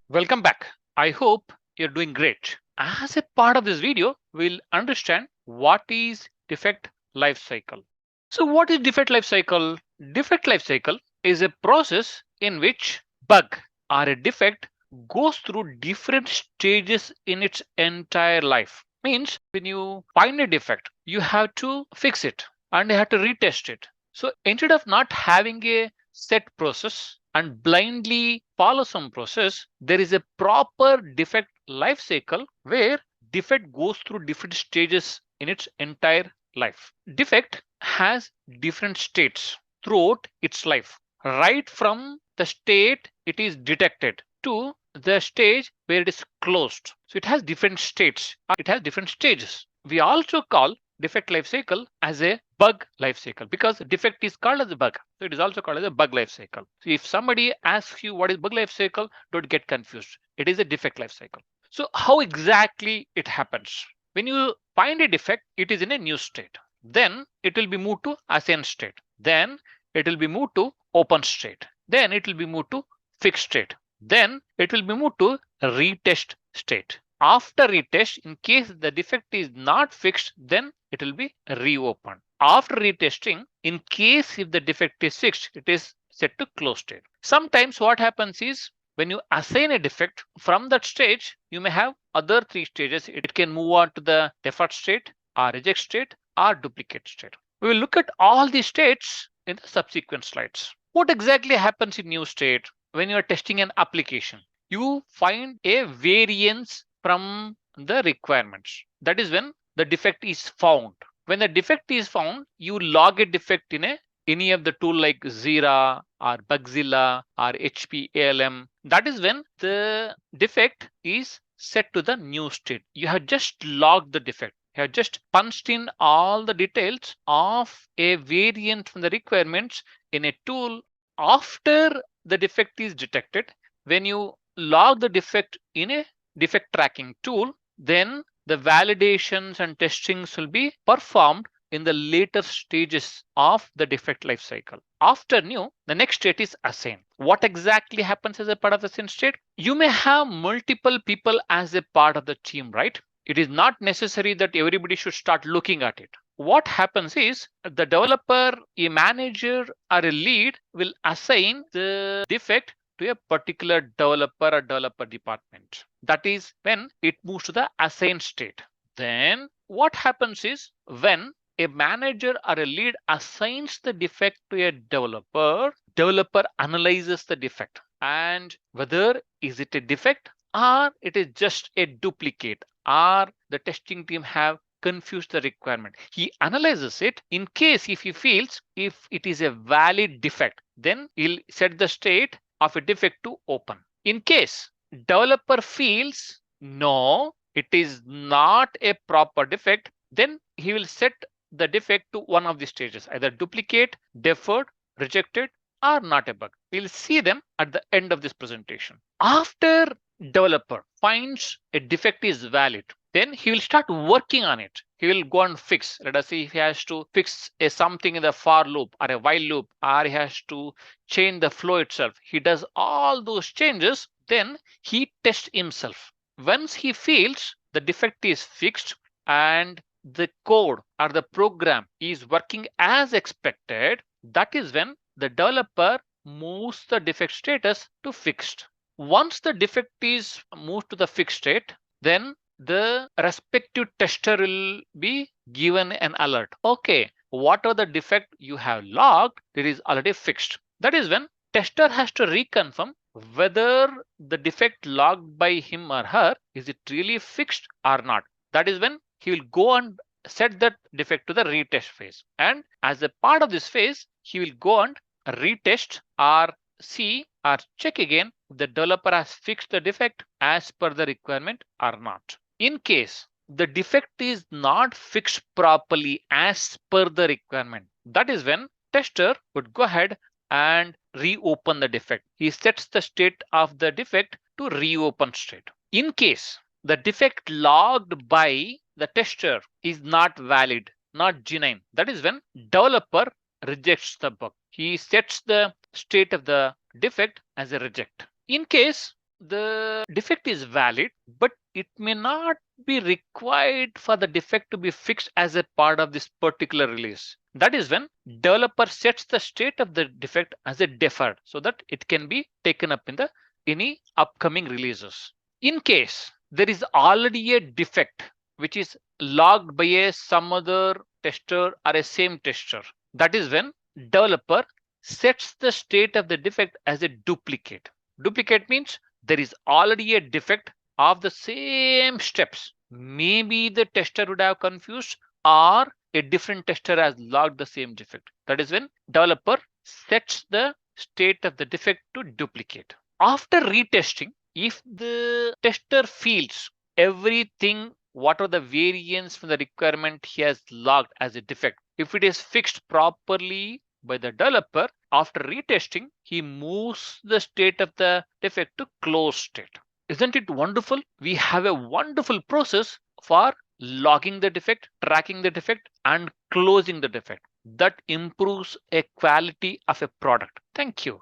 Welcome back. I hope you're doing great. As a part of this video, we'll understand what is defect life cycle. So what is defect life cycle? Defect life cycle is a process in which bug or a defect goes through different stages in its entire life. Means when you find a defect, you have to fix it and you have to retest it. So instead of not having a set process and blindly follow some process, there is a proper defect life cycle where defect goes through different stages in its entire life. Defect has different states throughout its life, right from the state it is detected to the stage where it is closed. So it has different states, it has different stages. We also call defect life cycle as a bug life cycle because defect is called as a bug. So it is also called as a bug life cycle. So if somebody asks you what is bug life cycle, don't get confused. It is a defect life cycle. So how exactly it happens? When you find a defect, it is in a new state. Then it will be moved to ascend state. Then it will be moved to open state. Then it will be moved to fixed state. Then it will be moved to retest state. After retest, in case the defect is not fixed, then it will be reopened. After retesting, in case if the defect is fixed, it is set to close state. Sometimes what happens is when you assign a defect from that stage, you may have other three stages. It can move on to the default state or reject state or duplicate state. We will look at all these states in the subsequent slides. What exactly happens in new state when you are testing an application? You find a variance from the requirements. That is when the defect is found. When the defect is found, you log a defect in any of the tool like Jira or Bugzilla or HPALM. That is when the defect is set to the new state. You have just logged the defect. You have just punched in all the details of a variant from the requirements in a tool after the defect is detected. When you log the defect in a defect tracking tool, then the validations and testings will be performed in the later stages of the defect lifecycle. After new, the next state is assign. What exactly happens as a part of the assign state? You may have multiple people as a part of the team, right? It is not necessary that everybody should start looking at it. What happens is the developer, a manager, or a lead will assign the defect to a particular developer or developer department. That is when it moves to the assign state. Then what happens is when a manager or a lead assigns the defect to a developer analyzes the defect and whether is it a defect or it is just a duplicate or the testing team have confused the requirement. He analyzes it. In case if he feels if it is a valid defect, then he'll set the state of a defect to open. In case developer feels no, it is not a proper defect, then he will set the defect to one of the stages, either duplicate, deferred, rejected, or not a bug. We'll see them at the end of this presentation. After developer finds a defect is valid, then he will start working on it. He will go and fix. Let us see if he has to fix something in the for loop or a while loop, or he has to change the flow itself. He does all those changes, then he tests himself. Once he feels the defect is fixed and the code or the program is working as expected, that is when the developer moves the defect status to fixed. Once the defect is moved to the fixed state, then the respective tester will be given an alert. Okay, whatever the defect you have logged, it is already fixed. That is when tester has to reconfirm whether the defect logged by him or her is it really fixed or not. That is when he will go and set that defect to the retest phase. And as a part of this phase, he will go and retest or see or check again if the developer has fixed the defect as per the requirement or not. In case the defect is not fixed properly as per the requirement, that is when tester would go ahead and reopen the defect. He sets the state of the defect to reopen state. In case the defect logged by the tester is not valid, not genuine, that is when developer rejects the bug. He sets the state of the defect as a reject. In case the defect is valid, but it may not be required for the defect to be fixed as a part of this particular release. That is when developer sets the state of the defect as a deferred so that it can be taken up in the any upcoming releases. In case there is already a defect which is logged by some other tester or a same tester, that is when developer sets the state of the defect as a duplicate. Duplicate means there is already a defect of the same steps. Maybe the tester would have confused, or a different tester has logged the same defect. That is when developer sets the state of the defect to duplicate. After retesting, if the tester feels everything, what are the variance from the requirement he has logged as a defect, if it is fixed properly by the developer, after retesting, he moves the state of the defect to closed state. Isn't it wonderful? We have a wonderful process for logging the defect, tracking the defect, and closing the defect. That improves a quality of a product. Thank you.